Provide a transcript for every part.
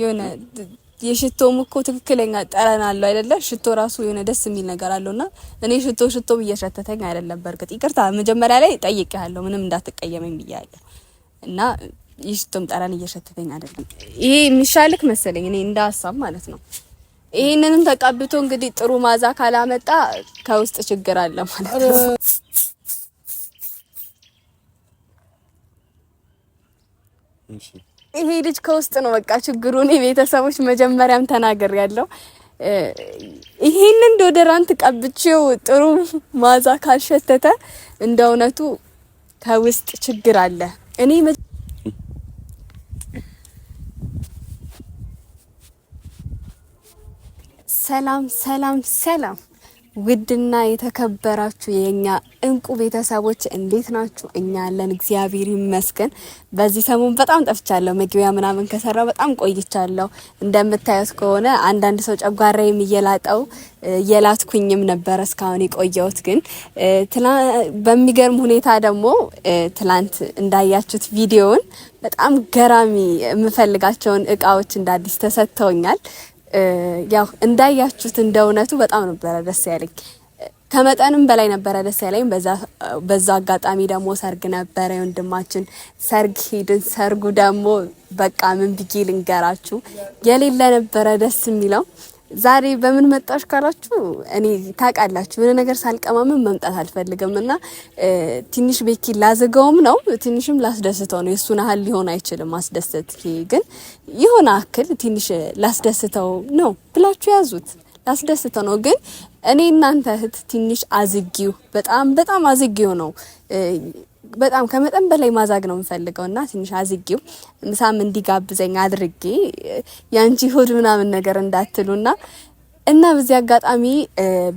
የሆነ የሽቶም እኮ ትክክለኛ ጠረን አለው አይደለ? ሽቶ ራሱ የሆነ ደስ የሚል ነገር አለውና እኔ ሽቶ እየሸተተኝ አይደለም። በርግጥ ይቅርታ መጀመሪያ ላይ ጠይቄሃለሁ ምንም እንዳትቀየመኝ ብያለሁ። እና የሽቶም ጠረን እየሸተተኝ አይደለም። ይሄ የሚሻልክ መሰለኝ እኔ እንደ ሀሳብ ማለት ነው። ይሄንንም ተቀብቶ እንግዲህ ጥሩ ማዛ ካላመጣ ከውስጥ ችግር አለ ማለት ነው። ይሄ ልጅ ከውስጥ ነው በቃ ችግሩ። እኔ ቤተሰቦች መጀመሪያም ተናገር ያለው ይሄንን ዶደራንት ቀብቼው ጥሩ ማዛ ካልሸተተ እንደ እውነቱ ከውስጥ ችግር አለ። እኔ ሰላም ውድና የተከበራችሁ የኛ እንቁ ቤተሰቦች እንዴት ናችሁ? እኛ ያለን እግዚአብሔር ይመስገን። በዚህ ሰሞን በጣም ጠፍቻለሁ። መግቢያ ምናምን ከሰራው በጣም ቆይቻለሁ። እንደምታዩት ከሆነ አንዳንድ ሰው ጨጓራዬም እየላትኩኝም ነበር እስካሁን የቆየሁት። ግን በሚገርም ሁኔታ ደግሞ ትላንት እንዳያችሁት ቪዲዮውን በጣም ገራሚ የምፈልጋቸውን እቃዎች እንዳዲስ ተሰጥተውኛል። ያው እንዳያችሁት እንደውነቱ በጣም ነበር ደስ ያለኝ። ከመጠንም በላይ ነበር ደስ ያለኝ። በዛ አጋጣሚ ደግሞ ሰርግ ነበር፣ የወንድማችን ሰርግ ሄድን። ሰርጉ ደግሞ በቃ ምን ብዬ ልንገራችሁ የሌለ ነበር ደስ የሚለው። ዛሬ በምን መጣሽ ካላችሁ እኔ ታውቃላችሁ ምን ነገር ሳልቀማምን መምጣት አልፈልግምና ትንሽ ቤኪ ላዘጋውም ነው ትንሽም ላስደስተው ነው። የሱን ያህል ሊሆን አይችልም ማስደሰት፣ ግን ይሆነ አክል ትንሽ ላስደስተው ነው ብላችሁ ያዙት። ላስደስተው ነው። ግን እኔ እናንተ እህት ትንሽ አዝጊው በጣም አዝጊው ነው። በጣም ከመጠን በላይ ማዛግ ነው የምፈልገውና ትንሽ አዝጊው ምሳም እንዲጋብዘኝ አድርጌ ያንቺ ሆድ ምናምን ነገር እንዳትሉና በዚህ አጋጣሚ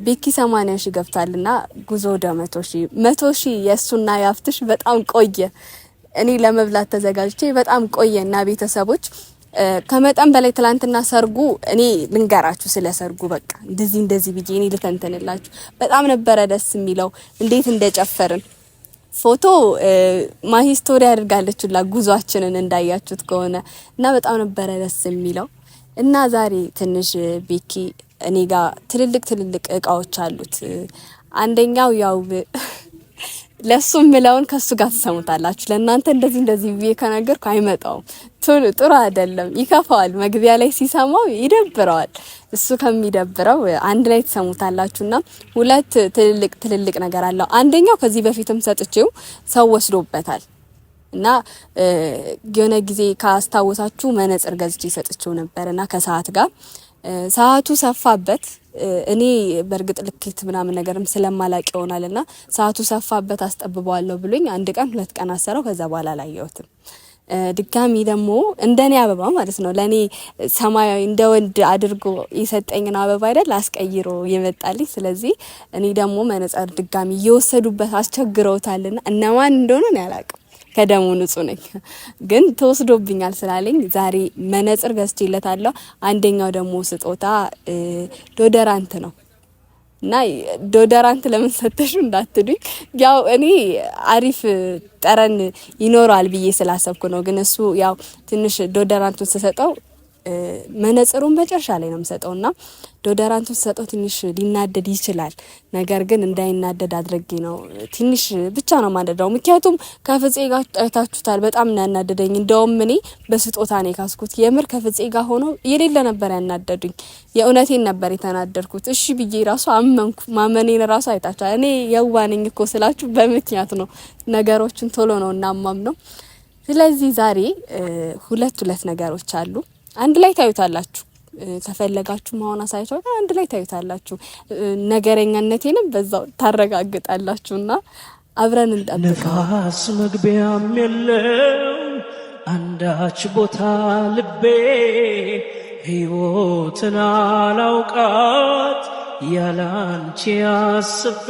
ቤኪ 80,000 ገብቷልና ጉዞ ወደ 100,000 የሱና ያፍትሽ በጣም ቆየ። እኔ ለመብላት ተዘጋጅቼ በጣም ቆየና ቤተሰቦች ከመጠን በላይ ትላንትና ሰርጉ እኔ ልንገራችሁ ስለ ሰርጉ በቃ እንደዚህ ብዬ እኔ ልተንተንላችሁ በጣም ነበረ ደስ የሚለው እንዴት እንደጨፈርን ፎቶ ማሂ ስቶሪ አድርጋለችላ ጉዟችንን እንዳያችሁት ከሆነ እና በጣም ነበረ ደስ የሚለው። እና ዛሬ ትንሽ ቤኪ እኔ ጋር ትልልቅ እቃዎች አሉት። አንደኛው ያው ለሱም ምለውን ከሱ ጋር ተሰሙታላችሁ። ለእናንተ እንደዚህ ብዬ ከነገርኩ አይመጣውም፣ ጥሩ አይደለም፣ ይከፋዋል። መግቢያ ላይ ሲሰማው ይደብረዋል። እሱ ከሚደብረው አንድ ላይ ተሰሙታላችሁና ሁለት ትልልቅ ነገር አለው። አንደኛው ከዚህ በፊትም ሰጥቼው ሰው ወስዶበታል እና የሆነ ጊዜ ካስታወሳችሁ መነጽር ገዝቼ ሰጥቼው ነበርና ከሰዓት ጋር ሰዓቱ ሰፋበት። እኔ በርግጥ ልክት ምናምን ነገርም ስለማላቅ ይሆናልና ሰዓቱ ሰፋበት አስጠብበዋለሁ ብሎኝ አንድ ቀን 2 ቀን አሰረው። ከዛ በኋላ አላየሁትም። ድጋሚ ደግሞ እንደኔ አበባ ማለት ነው ለኔ ሰማያዊ እንደ ወንድ አድርጎ የሰጠኝን አበባ አይደል አስቀይሮ የመጣልኝ። ስለዚህ እኔ ደግሞ መነጽር ድጋሚ እየወሰዱበት አስቸግረውታልና እነማን እንደሆነ ነው ያላቅም። ከደሙ ንጹህ ነኝ፣ ግን ተወስዶብኛል ስላለኝ ዛሬ መነጽር ገዝቼለታለሁ። አንደኛው ደግሞ ስጦታ ዶደራንት ነው እና ዶደራንት ለምን ሰጠሽው እንዳትሉኝ፣ ያው እኔ አሪፍ ጠረን ይኖራል ብዬ ስላሰብኩ ነው። ግን እሱ ያው ትንሽ ዶደራንቱን ተሰጠው መነጽሩን በጨርሻ ላይ ነው የምሰጠውና ዶደራንቱን ሰጠው ትንሽ ሊናደድ ይችላል። ነገር ግን እንዳይናደድ አድርጌ ነው ትንሽ ብቻ ነው ማንደዳው። ምክንያቱም ከፍጼ ጋር አይታችሁታል፣ በጣም ያናደደኝ። እንደውም እኔ በስጦታ ነው የካስኩት። የምር ከፍጼ ጋር ሆኖ የሌለ ነበር ያናደዱኝ። የእውነቴን ነበር የተናደድኩት። እሺ ብዬ ራሱ አመንኩ። ማመኔን ራሱ አይታችኋል። እኔ የዋነኝ እኮ ስላችሁ በምክንያት ነው። ነገሮችን ቶሎ ነው እናማም ነው። ስለዚህ ዛሬ ሁለት ነገሮች አሉ። አንድ ላይ ታዩታላችሁ። ከፈለጋችሁ ማሆን አሳይቷል። አንድ ላይ ታዩታላችሁ። ነገረኛነቴንም በዛው ታረጋግጣላችሁና አብረን እንጠብቅ። ነፋስ መግቢያም የለው አንዳች ቦታ ልቤ ሕይወትን አላውቃት ያላንቺ አስቤ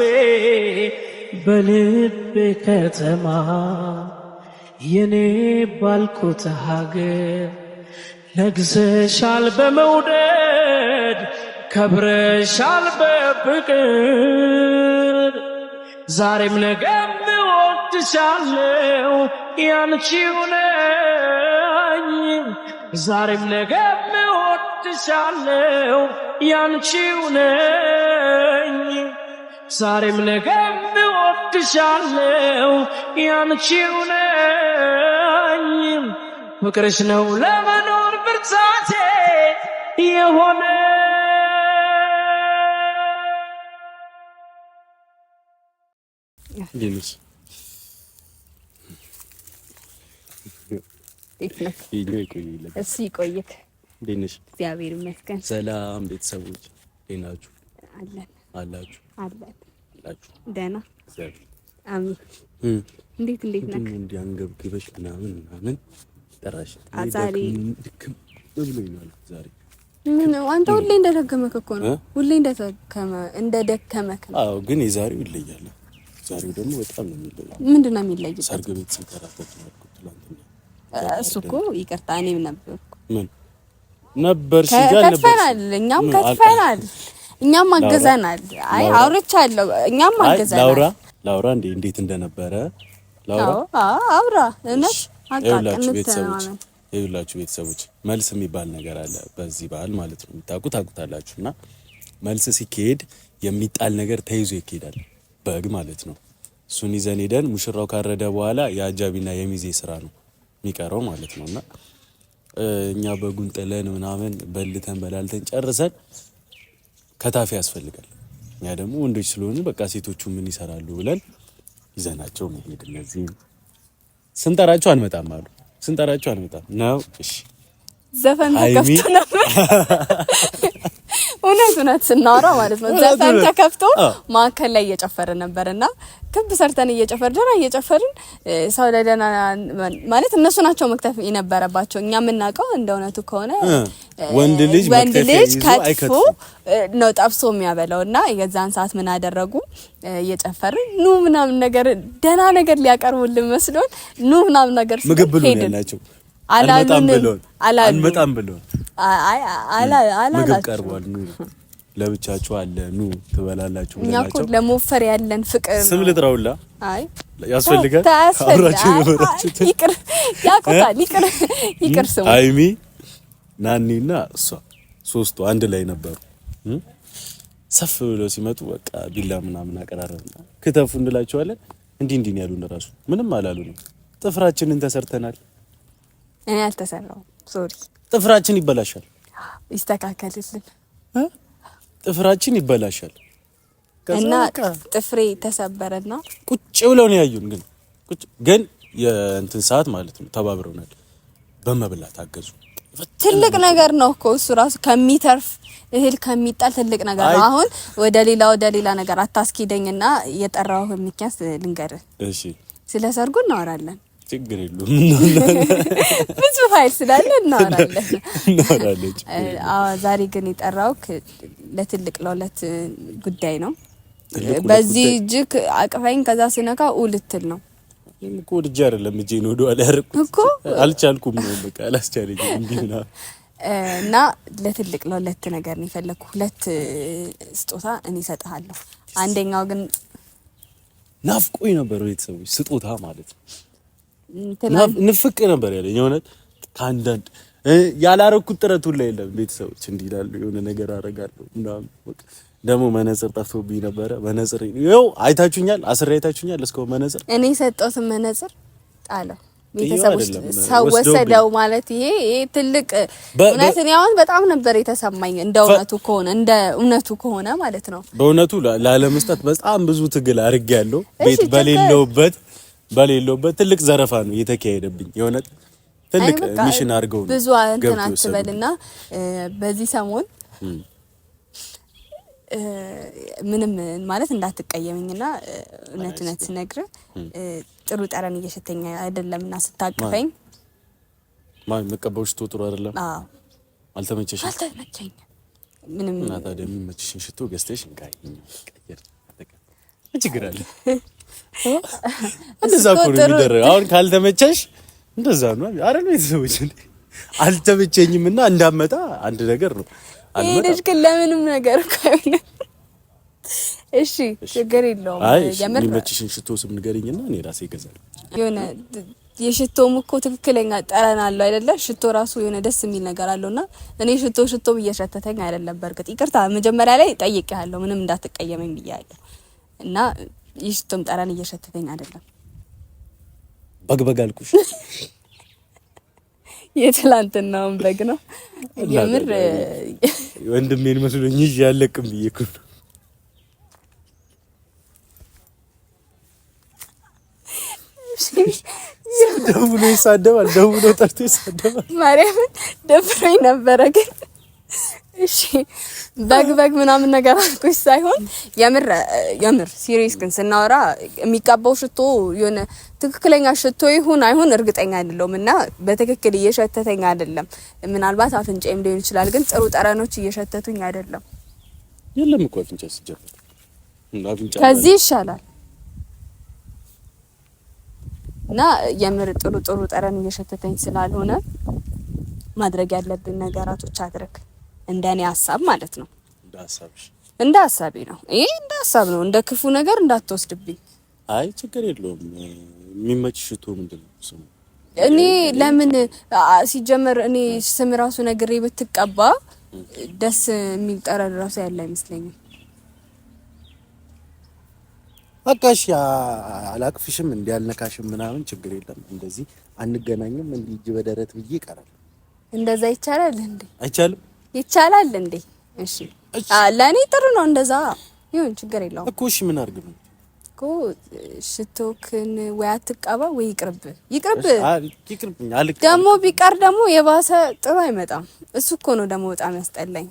በልቤ ከተማ የኔ ባልኩት ሀገር ነግሰሻል በመውደድ ከብረሻል በፍቅር ዛሬም ነገም እወድሻለሁ ያንቺው ነኝ ዛሬም ነገም እወድሻለሁ ያንቺው ነኝ ዛሬም ነገም እወድሻለሁ ያንቺው ነኝ ፍቅርሽ ነው ለመኖር ብርታቴ የሆነ ዲንስ እሺ ቆይክ ዲንስ እግዚአብሔር ይመስገን ሰላም ቤተሰቦች ዴናችሁ አለን አላችሁ ደህና እግዚአብሔር አሜን እንዴት ነህ እንዲያንገብግበሽ ምናምን ጠራሽ ዛሬ ድክም ብሎኝ ነው ዛሬ ምን አንተ ሁሌ እንደደከመክ እኮ ነው ሁሌ እንደደከመክ ነው አዎ ግን የዛሬው ይለያል ዛሬው ደግሞ በጣም ነው የሚለየው ምንድነው የሚለየው ሰርግ ቤት ሲተራፈት ነው ትላንትና እሱ እኮ ይቅርታ እኔም ነበርኩ ምን ነበር ሲጋር ነበር እኛም ከትፈናል እኛም አገዘናል አይ አውርቻለሁ እኛም አገዘናል ላውራ እንዴት እንደነበረ ላውራ አውራ እነሽ ይኸውላችሁ ቤተሰቦች መልስ የሚባል ነገር አለ በዚህ ባህል ማለት ነው ታውቁታላችሁና መልስ ሲኬድ የሚጣል ነገር ተይዞ ይኬዳል በግ ማለት ነው እሱን ይዘን ሄደን ሙሽራው ካረደ በኋላ የአጃቢና የሚዜ ስራ ነው የሚቀረው ማለት ነውና እኛ በጉን ጥለን ምናምን በልተን በላልተን ጨርሰን ከታፊ ያስፈልጋል ያ ደግሞ ወንዶች ስለሆነ በቃ ሴቶቹ ምን ይሰራሉ ብለን ይዘናቸው መሄድ እነዚህ ስንጠራቸው አንመጣም ነው እሺ ዘፈን ተከፍቶ ነበር እውነት ስናወራ ማለት ነው ዘፈን ተከፍቶ ማከለ ላይ እየጨፈረ ነበርና ክብ ሰርተን እየጨፈርን ሰው ለደና ማለት እነሱ ናቸው መክተፍ የነበረባቸው እኛ የምናውቀው እንደውነቱ ከሆነ ወንድ ልጅ ከትፎ ነው ጠብሶ የሚያበላውና የዛን ሰዓት ምን አደረጉ እየጨፈርን ኑ ምናምን ነገር ደና ነገር ሊያቀርቡልን መስሎን ኑ ምናምን ነገር ምግብ ብሎ ያላችሁ አልመጣም ብሎ ምግብ ቀርቧል ኑ ለብቻችሁ አለ ኑ ትበላላችሁ እኛ እኮ ለሞፈር ያለን ፍቅር ስም ልጥራውላ አይ ያስፈልጋል አብራችሁ ይወራችሁ ይቅር ስሙ አይሚ ናኒና እሷ ሶስቱ አንድ ላይ ነበሩ ሰፍ ብለው ሲመጡ በቃ ቢላ ምናምን አቀራረብና ከተፉ እንላቸዋለን እንዲህ ያሉን ራሱ ምንም አላሉንም ጥፍራችንን ተሰርተናል እኔ አልተሰራው ሶሪ ጥፍራችን ይበላሻል ይስተካከልልን ጥፍራችን ይበላሻል እና ጥፍሬ ተሰበረና ቁጭ ብለው ነው ያዩን ግን የእንትን ሰዓት ማለት ነው ተባብረውናል በመብላት አገዙ ትልቅ ነገር ነው እኮ እሱ ራሱ ከሚተርፍ እህል ከሚጣል ትልቅ ነገር ነው አሁን ወደ ሌላ ነገር አታስኪደኝና የጠራው ምክንያት ልንገር እሺ ስለ ሰርጉ እናወራለን ችግር የለውም ብዙ ፋይል ስላለ እናወራለን ዛሬ ግን የጠራውክ ለትልቅ ለሁለት ጉዳይ ነው በዚህ እጅክ አቅፋኝ ከዛ ስነካ ውልትል ነው እኮ ልጅ አይደለም እጄ ነው ወደ ያርኩት እኮ አልቻልኩም ነው በቃ አላስቻለኝም እንዲና እና ለትልቅ ለሁለት ነገር ነው የፈለኩ ሁለት ስጦታ እኔ እሰጥሃለሁ አንደኛው ግን ናፍቆኝ ነበር ቤተሰቦች ስጦታ ማለት ነው ንፍቅ ነበር ያለኝ የሆነ ካንዳንድ ያላረኩት ጥረት ሁሉ የለም ቤተሰቦች እንዲላሉ የሆነ ነገር አረጋለሁ ምናምን በቃ ደግሞ መነጽር ጠፍቶብኝ ነበር መነጽር ይኸው አይታችሁኛል እስከው መነጽር እኔ ሰጠሁት መነጽር ጣለው ቤተሰቦች ሰው ወሰደው ማለት ይሄ ትልቅ እውነት ነው አሁን በጣም ነበር የተሰማኝ እንደ እውነቱ ከሆነ ማለት ነው በእውነቱ ላለመስጠት በጣም ብዙ ትግል አድርጌያለሁ ቤት በሌለውበት ትልቅ ዘረፋ ነው የተካሄደብኝ የሆነ ትልቅ ሚሽን አድርገው ነው ብዙ እንትን አትበልና በዚህ ሰሞን ምንም ማለት እንዳትቀየመኝና እውነት ስነግርህ ጥሩ ጠረን እየሸተኛ አይደለምና ስታቅፈኝ ማን መቀበውሽ ጥሩ አይደለም አዎ አልተመቸሽም ምንም እና ታዲያ የሚመችሽን ሽቶ ገዝተሽ እንካይ ቀየር ችግር አለ እንደዛ እኮ ነው የሚደረገው አሁን ካልተመቸሽ እንደዛ ነው አይደል ቤተሰቦች አልተመቸኝምና እንዳመጣ አንድ ነገር ነው አልመጣም ግን ለምንም ነገር ካይሆነ እሺ ችግር የለውም የሚመችሽን ሽቶ ስም ንገሪኝና እኔ ራሴ እገዛለሁ የሆነ የሽቶም እኮ ትክክለኛ ጠረን አለው አይደለ? ሽቶ ራሱ የሆነ ደስ የሚል ነገር አለውና እኔ ሽቶ እየሸተተኝ አይደለም። በርግጥ ይቅርታ መጀመሪያ ላይ ጠይቄሃለሁ፣ ምንም እንዳትቀየመኝ ብያለሁ። እና የሽቶም ጠረን እየሸተተኝ አይደለም። በግ አልኩሽ። የትላንትናውን በግ ነው የምር ወንድሜን መስሎኝ ይዤ ያለቅም ብዬ እኮ ነው። ደውሎ ይሳደባል፣ ደውሎ ጠርቶ ይሳደባል። ማርያምን ደፍሮኝ ነበረ ግን እሺ በግ ምናምን ነገር አልኩሽ ሳይሆን የምር ሲሪየስ ግን ስናወራ የሚቀባው ሽቶ የሆነ ትክክለኛ ሽቶ ይሁን አይሁን እርግጠኛ አይደለሁም እና በትክክል እየሸተተኝ አይደለም። ምናልባት አፍንጫም ሊሆን ይችላል፣ ግን ጥሩ ጠረኖች እየሸተቱኝ አይደለም። የለም እኮ አፍንጫ ሲጀምር አፍንጫ ከዚህ ይሻላል እና የምር ጥሩ ጠረን እየሸተተኝ ስላልሆነ ማድረግ ያለብን ነገራቶች አድርግ። እንደኔ ሀሳብ ማለት ነው። እንደ ሀሳቤ ነው። ይሄ እንደ ሀሳብ ነው። እንደ ክፉ ነገር እንዳትወስድብኝ። አይ ችግር የለውም። የሚመች ሽቶ ምንድነው ስሙ? እኔ ለምን ሲጀመር እኔ ስም ራሱ ነግሬ ብትቀባ ደስ የሚል ጠረን ራሱ ያለ አይመስለኝም። አቃሽ አላቅፍሽም እንዲያልነካሽም ምናምን ችግር የለም። እንደዚህ አንገናኝም እንዲህ እጅ በደረት ብዬ ይቀራል። እንደዛ ይቻላል እንዴ? አይቻልም? ይቻላል እንዴ? እሺ ለኔ ጥሩ ነው እንደዛ ይሁን፣ ችግር የለውም እኮ። እሺ ምን አድርግ ነው እኮ ሽቶክን ወይ አትቀባ ወይ ይቅርብ። ደግሞ ቢቀር ደግሞ የባሰ ጥሩ አይመጣም። እሱ እኮ ነው ደግሞ በጣም ያስጠላኝ።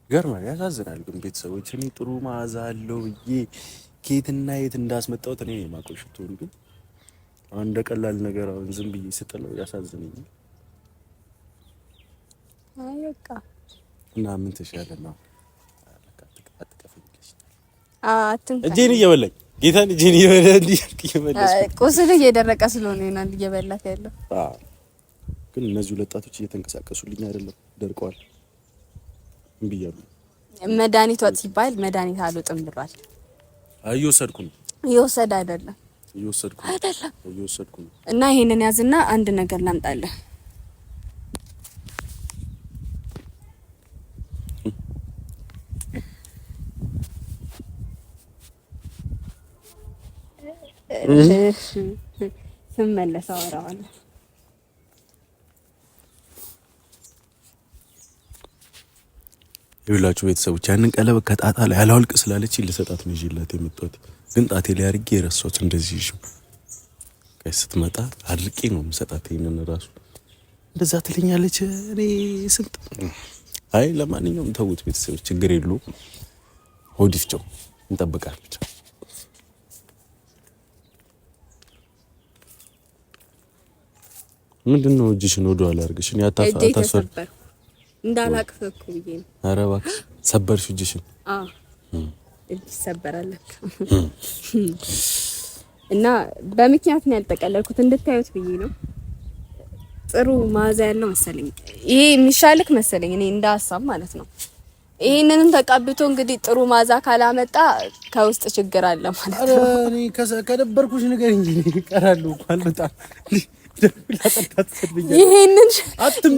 ገርማ ያሳዝናል። ግን ቤተሰቦች እኔ ጥሩ መዓዛ አለው ብዬ ከየትና የት እንዳስመጣሁት እኔ የማውቀው ሽቶን ግን አንደ ቀላል ነገር አሁን ዝም ብዬ ስጥለው ያሳዝነኛል። አይ በቃ እና ምን ተሻለ ነው? እጄን እየበላኝ ጌታን እጄን እየበላኝ ቁስል እየደረቀ ስለሆነ ይሆናል እየበላክ ያለው። ግን እነዚህ ወጣቶች እየተንቀሳቀሱልኝ አይደለም፣ ደርቀዋል። እንብያሉ መድኃኒት ወጥ ሲባል መድኃኒት አልወጥም ብሏል። እየወሰድኩ ነው። እየወሰደ አይደለም እየወሰድኩ ነው። እና ይሄንን ያዝና አንድ ነገር ላምጣልህ። ስመለስ አወራዋለሁ። ይኸውላችሁ ቤተሰቦች ያንን ቀለበት ከጣጣ ላይ አላወልቅ ስላለች ልሰጣት ነው ይዤላት የመጣሁት። ግን ጣቴ ላይ አድርጌ የረሳሁት እንደዚህ ይዤው ስትመጣ አድርቄ ነው የምሰጣት። ይሄንን ራሱ እንደዛ ትለኛለች። እኔ ስንት አይ ለማንኛውም ተውት ቤተሰቦች፣ ችግር የለውም። ሆዲፍቸው እንጠብቃለን ብቻ። ምንድነው እጅሽን ወደ ኋላ አድርገሽ? እኔ አታስፈር እንዳላቅፈኩ ብዬ ነው። ኧረ እባክሽ ሰበርሽ እጅሽን? አዎ እጅ ሰበራለ። እና በምክንያት ነው ያልጠቀለልኩት እንድታዩት ብዬ ነው። ጥሩ መዓዛ ያለው መሰለኝ። ይሄ የሚሻልክ መሰለኝ እኔ እንደ ሀሳብ ማለት ነው። ይሄንንም ተቀብቶ እንግዲህ ጥሩ መዓዛ ካላመጣ ከውስጥ ችግር አለ ማለት ነው። ኧረ እኔ ከደበርኩሽ ነገር እንጂ እቀራለሁ እንኳን በጣም ይሄንን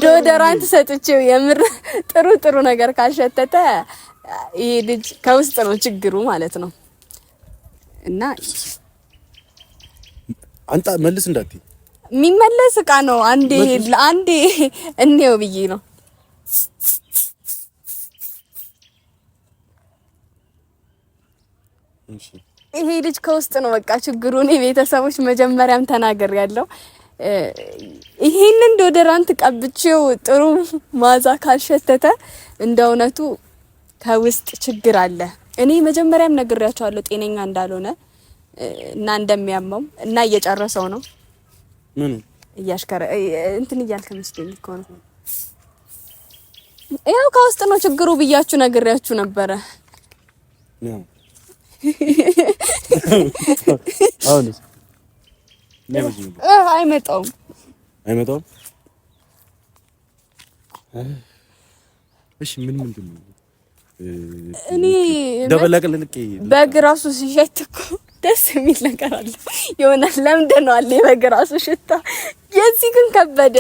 ዶደራንት ሰጥቼው የምር ጥሩ ነገር ካልሸተተ ይሄ ልጅ ከውስጥ ነው ችግሩ ማለት ነው። እና አንተ መልስ እንዳትይ የሚመለስ እቃ ነው። አንዴ እንየው ብዬ ነው። ይሄ ልጅ ከውስጥ ነው በቃ ችግሩ። እኔ ቤተሰቦች መጀመሪያም ተናገር ያለው ይሄንን ዶደራንት ቀብቼው ጥሩ መዓዛ ካልሸተተ እንደ እውነቱ ከውስጥ ችግር አለ። እኔ መጀመሪያም ነግሬያቸዋለሁ ጤነኛ እንዳልሆነ እና እንደሚያመው እና እየጨረሰው ነው። ምን እያሽከረ እንትን እያልከ መስሎኝ እኮ ነው። ያው ከውስጥ ነው ችግሩ ብያችሁ ነግሬያችሁ ነበረ። አሁንስ አይመጣውም። እሺ ምንድን ነው? እኔ ደበላቀልንቄ በግ ራሱ ሲሸት እኮ ደስ የሚል ነገር አለ የሆነ ለምደነዋል የበግራሱ ሽታ የዚህ ግን ከበደ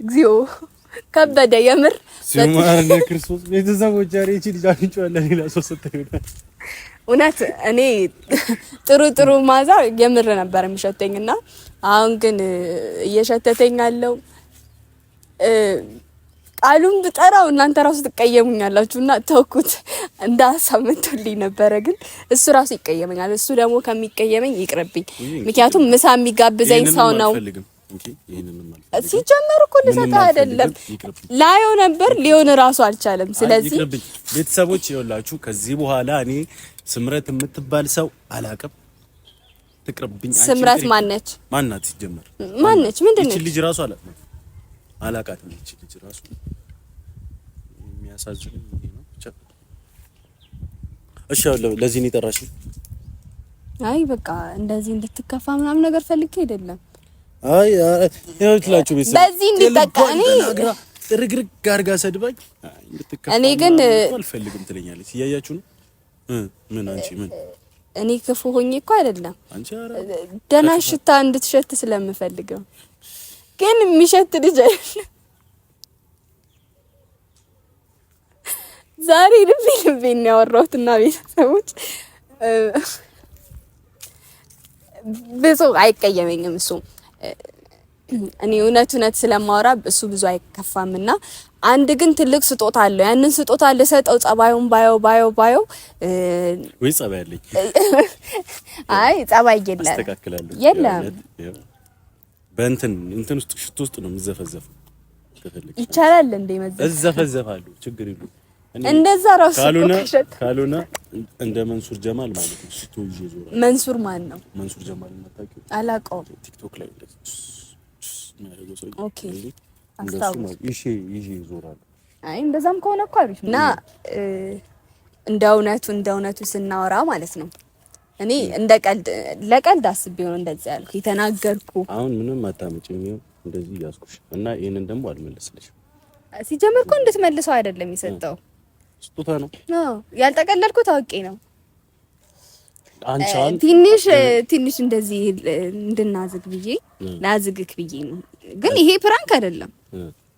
እግዚኦ ከበደ የምር ሲማርነ ክርስቶስ ቤተሰቦች ዛሬ እቺ ልጅ አፍንጫዋለ ሌላ ሰው ሰጥተውናል እውነት እኔ ጥሩ ማዛ የምር ነበር የሚሸተኝና አሁን ግን እየሸተተኝ ያለው ቃሉን ብጠራው እናንተ ራሱ ትቀየሙኛላችሁና ተውኩት እንዳሳመንቱልኝ ነበር ግን እሱ ራሱ ይቀየመኛል እሱ ደግሞ ከሚቀየመኝ ይቅርብኝ ምክንያቱም ምሳ የሚጋብዘኝ ሰው ነው ሲጀመር እኮ ልሰጣ አይደለም ላየው ነበር ሊሆን ራሱ አልቻለም ስለዚህ ቤተሰቦች ይኸውላችሁ ከዚህ በኋላ እኔ ስምረት የምትባል ሰው አላቀም ትቅርብኝ ስምረት ማነች ሲጀመር ማነች ምንድነው እቺ ልጅ ራሱ አላቃትም እቺ ልጅ ራሱ የሚያሳዝን ይሄ ነው ብቻ እሺ ለዚህ ነው የጠራሽ አይ በቃ እንደዚህ እንድትከፋ ምናምን ነገር ፈልጌ አይደለም አይ ያው ትላችሁ ቤተሰብ በዚህ እንድትጠቃኒ ርግርግ ጋርጋ ሰድባኝ እንድትከፋ እኔ ግን አልፈልግም ትለኛለች እያያችሁ ነው ምን አንቺ ምን እኔ ክፉ ሆኜ እኮ አይደለም አንቺ ደህና ሽታ እንድትሸት ስለምፈልገው ግን የሚሸት ልጅ አይደለም ዛሬ ልቤን ያወራሁትና ቤተሰቦች ብዙ አይቀየመኝም እሱ እኔ እውነት ስለማወራ እሱ ብዙ አይከፋምና አንድ ግን ትልቅ ስጦታ አለው ያንን ስጦታ ለሰጠው ጸባዩን ባዮ ወይ ጸባይ አለኝ አይ ጸባይ የለም በእንትን ውስጥ ሽቶ ውስጥ ነው የምዘፈዘፈው ከፈለክ ይቻላል እንዴ እዘፈዘፋለሁ ችግር የለም እንደዛ ራሱ ካልሆነ እንደ መንሱር ጀማል ማለት ነው ሽቶ ይዤ ዞራለሁ መንሱር ማን ነው መንሱር ጀማል የምታውቂው አላውቀውም ቲክቶክ ላይ ኦኬ አስታውስ ይዤ ዞራለሁ አይ እንደዛም ከሆነ እኮ አሪፍ እና እንደ እውነቱ ስናወራ ማለት ነው እኔ እንደ ለቀልድ አስቤው ነው እንደዛ ያልኩ የተናገርኩ አሁን ምንም አታመጪኝ እንደዚህ ያስኩሽ እና ይሄንን ደግሞ አልመለስልሽም ሲጀመር እኮ እንድትመልሰው አይደለም የሰጠው ስጦታ ነው ያልተቀለልኩት አውቄ ነው አንቻን ትንሽ እንደዚህ እንድናዝግ ብዬ ላዝግክ ብዬ ነው ግን ይሄ ፕራንክ አይደለም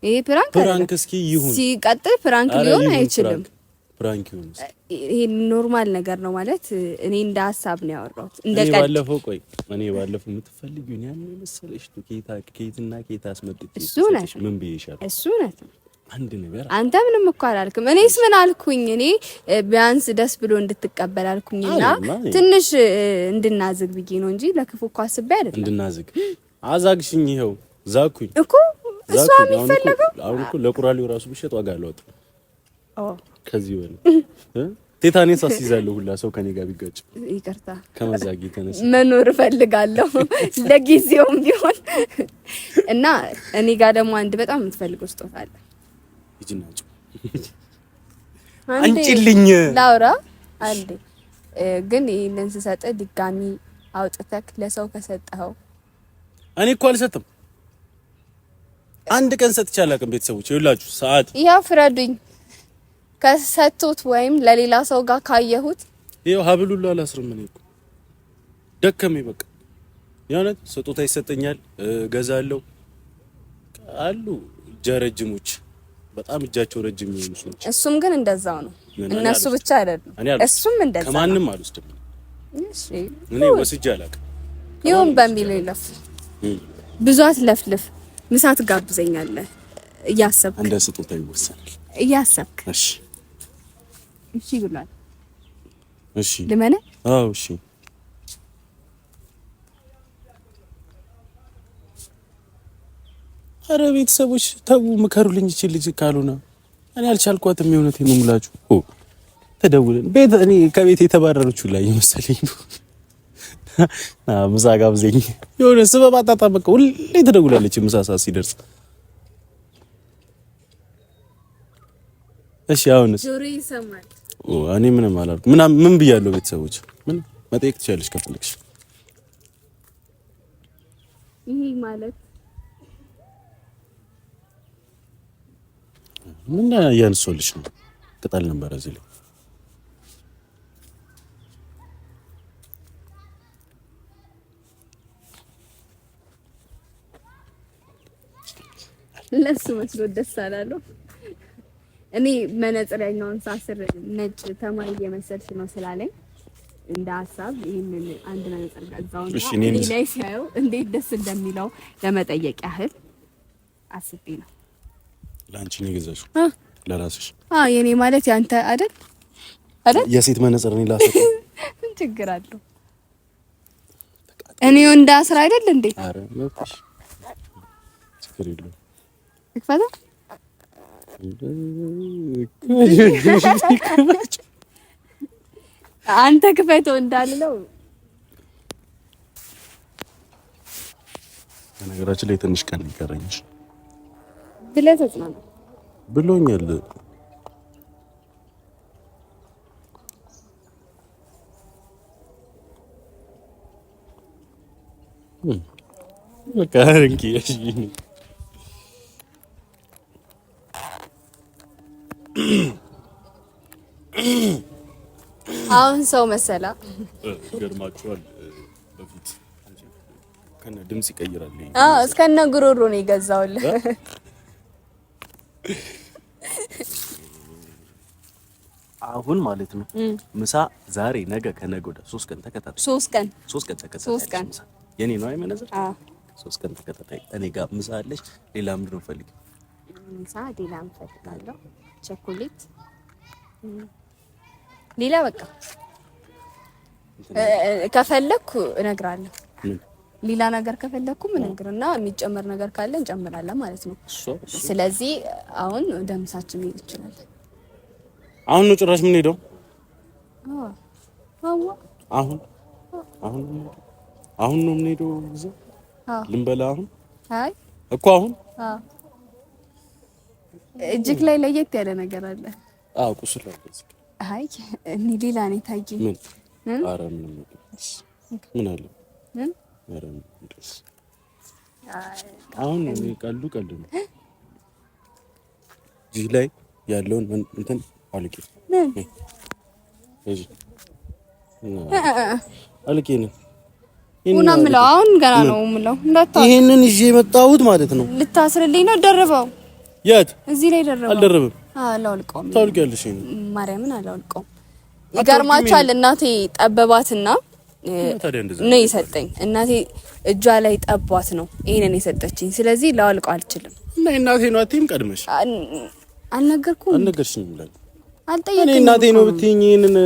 ይሄ ፕራንክ እስኪ ይሁን ሲቀጥል ፕራንክ ሊሆን አይችልም ፕራንክ ይሁን ይሄ ኖርማል ነገር ነው ማለት እኔ እንደ ሐሳብ ነው ያወራሁት እንደ እኔ ባለፈው የምትፈልጊው ያን መሰለሽ ኬትና ኬታ አስመጥቼ ምን ብዬሻለሁ እሱ ነው አንድ ነገር አንተ ምንም እኮ አላልክም እኔስ ምን አልኩኝ እኔ ቢያንስ ደስ ብሎ እንድትቀበል አልኩኝና ትንሽ እንድናዝግ ብዬ ነው እንጂ ለክፉ እኮ አስቤ አይደለም እንድናዝግ አዛግሽኝ ይሄው ዛኩኝ እኮ እሷ የሚፈልገው አሁን እኮ ለቁራሌው ራሱ ብሸጥ ዋጋ አለውጥ ከዚህ ወለ ቴታኔስ አስይዛለሁ ሁላ ሰው ከኔ ጋር ቢጋጭ ይቅርታ ከመዛጊ ተነስ መኖር ፈልጋለሁ ለጊዜውም ቢሆን እና እኔ ጋር ደግሞ አንድ በጣም የምትፈልገው ስጦታ አለ ይጅናጭ አንቺልኝ ላውራ አንዴ ግን ይሄንን ስሰጥ ድጋሚ አውጥተክ ለሰው ከሰጠኸው እኔ እኮ አልሰጥም አንድ ቀን ሰጥቼ አላውቅም ቤተሰቦች ይኸውላችሁ ሰዓት ያው ፍረዱኝ ከሰጡት ወይም ለሌላ ሰው ጋር ካየሁት ይሄው ሀብሉላ አላስርም እኔ እኮ ደከመኝ በቃ ያውነት ስጦታ ይሰጠኛል ገዛለሁ አሉ ጀረጅሞች በጣም እጃቸው ረጅም ይሆኑ ሰዎች እሱም ግን እንደዛው ነው እነሱ ብቻ አይደለም እሱም እንደዛ ከማንም አልወስድም እሺ እኔ ወስጄ አላውቅም ይሁን በሚለው ይለፍ ብዙ አትለፍልፍ ምሳ ትጋብዘኛለህ እያሰብክ እንደ ስጦታ ይወሰናል እያሰብክ እሺ ብሏል እሺ ለማነ አዎ እሺ አረ ቤተሰቦች ተው ምከሩልኝ እቺ ልጅ ካልሆነ እኔ አልቻልኳትም የሆነቴን ነው የምላችሁ ተደውልን ቤት እኔ ከቤት የተባረረችው ላይ መሰለኝ ነው ምሳ ጋብዘኝ የሆነ ስበብ አጣጣበቀ ሁሌ ትደውላለች ምሳ ሰዓት ሲደርስ እሺ አሁንስ ጆሮ ይሰማል እኔ ምንም አላልኩም ምን ብያለሁ ቤተሰቦች ምን መጠየቅ ትችላለሽ ከፈለግሽ ይሄ ማለት ምን ያንሶልሽ ነው ቅጠል ነበር እዚህ ላይ ለሱ መስሎ ደስ አላለው። እኔ መነጽር ያኛውን ሳስር ነጭ ተማሪ እየመሰልሽ ነው ስላለኝ እንደ ሀሳብ ይሄንን አንድ መነጽር ገዛውና እኔ ላይ ሲያየው እንዴት ደስ እንደሚለው ለመጠየቅ ያህል አስቤ ነው። ላንቺ ነው የገዛሽው? ለራስሽ? የኔ ማለት ያንተ አይደል? የሴት መነጽር ነው ላሰጠ ምን ችግር አለው? እኔ ወንድ አስራ አይደል እንዴ? አረ መጥሽ ችግር የለውም። እክፈታ አንተ ክፈተው እንዳልለው ነገራችን ላይ ትንሽ ቀን ይቀረኛል ብለህ ተጽናና ብሎኛል። በቃ እንኪ አሁን ሰው መሰላ ገርማችኋል። በፊት ከነ ድምጽ ይቀይራል። እስከነ ጉሮሮ ነው የገዛውልህ። አሁን ማለት ነው ምሳ ዛሬ ነገ ከነገ ወዲያ 3 ቀን ተከታታይ 3 ቀን የኔ ነው አይመነዘር 3 ቀን ተከታታይ እኔ ጋር ምሳ አለሽ። ሌላ ምንድን ነው ፈልጊ? ምሳ ሌላ እንፈልጋለሁ። ቸኮሌት ሌላ በቃ ከፈለኩ እነግራለሁ። ሌላ ነገር ከፈለኩ እነግርና የሚጨመር ነገር ካለ እንጨምራለን ማለት ነው። ስለዚህ አሁን ወደ ምሳችን ሄድ ይችላል። አሁን ነው ጭራሽ ምን ሄደው? አሁን ነው ምን ሄደው? ልንበላ አሁን አይ እኮ አሁን እጅግ ላይ ለየት ያለ ነገር አለ። ቁስል አለ። አይ እኔ ሌላ ነው ታጂ ምን? ኧረ ምን አለ? ኧረ አሁን እኔ ቀልዱ ነው። እዚህ ላይ ያለውን እንትን አልቂ አልቂ ነው እና ምለው አሁን ገና ነው ምለው እንዳታ ይሄንን ይዤ የመጣሁት ማለት ነው። ልታስርልኝ ነው? ደርበው የት? እዚህ ላይ ደርበው። አልደርብም። አላውልቀውም። ታውልቂያለሽ? ማርያምን አላውልቀውም። ይገርማችኋል። እናቴ ጠበባትና ነው የሰጠኝ። እናቴ እጇ ላይ ጠቧት ነው ይሄንን የሰጠችኝ። ስለዚህ ላውልቀው አልችልም። እና እናቴ ነው አትይም? ቀድመሽ አልነገርኩም? አልነገርሽኝም ብለን አልጠየቅኩም። እኔ እናቴ ነው ብትይኝ ይሄንን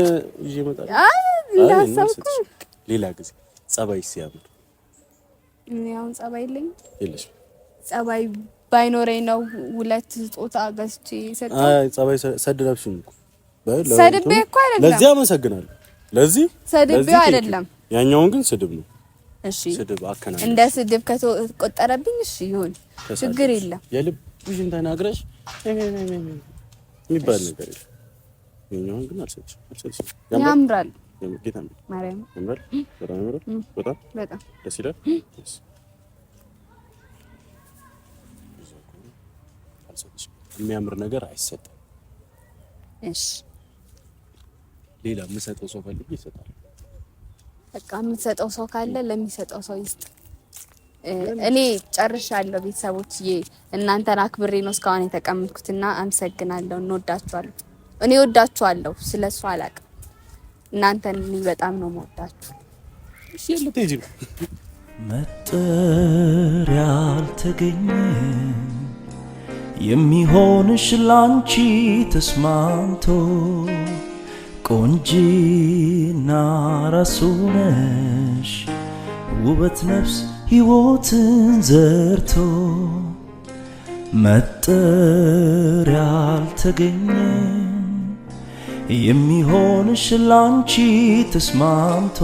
ይዤ እመጣለሁ። እንዳሰብኩ ሌላ ጊዜ ጸባይ ሲያምር እኔ አሁን ጸባይ የለሽ። ጸባይ ባይኖረኝ ነው ሁለት ስጦታ ገዝቼ ሰጠው። ጸባይ ሰድረብሽኝ እኮ ሰድቤ እኮ አይደለም። ለዚህ አመሰግናለሁ። ለዚህ ሰድቤው አይደለም። ያኛውን ግን ስድብ ነው። እሺ ስድብ አከናኝ እንደ ስድብ ከተቆጠረብኝ እሺ ይሁን፣ ችግር የለም። የልብሽን ተናግረሽ የሚባል ነገር የለም። ያኛውን ግን አልሰጥሽም። ያምራል። ጌታ ነው ማርያም ያምራል። በጣም ደስ ይላል። የሚያምር ነገር አይሰጥም። እሺ ሌላ የምሰጠው ሰው ፈልጌ ይሰጣል። በቃ የምትሰጠው ሰው ካለ ለሚሰጠው ሰው ይስጥ። እኔ ጨርሻለሁ። ቤተሰቦችዬ እናንተን አክብሬ ነው እስካሁን የተቀመጥኩትና አመሰግናለሁ። እንወዳችኋለሁ። እኔ ወዳችኋለሁ። ስለሱ አላውቅም። እናንተን በጣም ነው የምወዳችሁ። እሺ ልትሄጂ ነው? መጠሪያ አልተገኘም የሚሆንሽ ላንቺ ተስማምቶ ቆንጂና ራሱ ነሽ ውበት ነፍስ ሕይወትን ዘርቶ መጠሪያ አልተገኘም የሚሆንሽ ላንቺ ተስማምቶ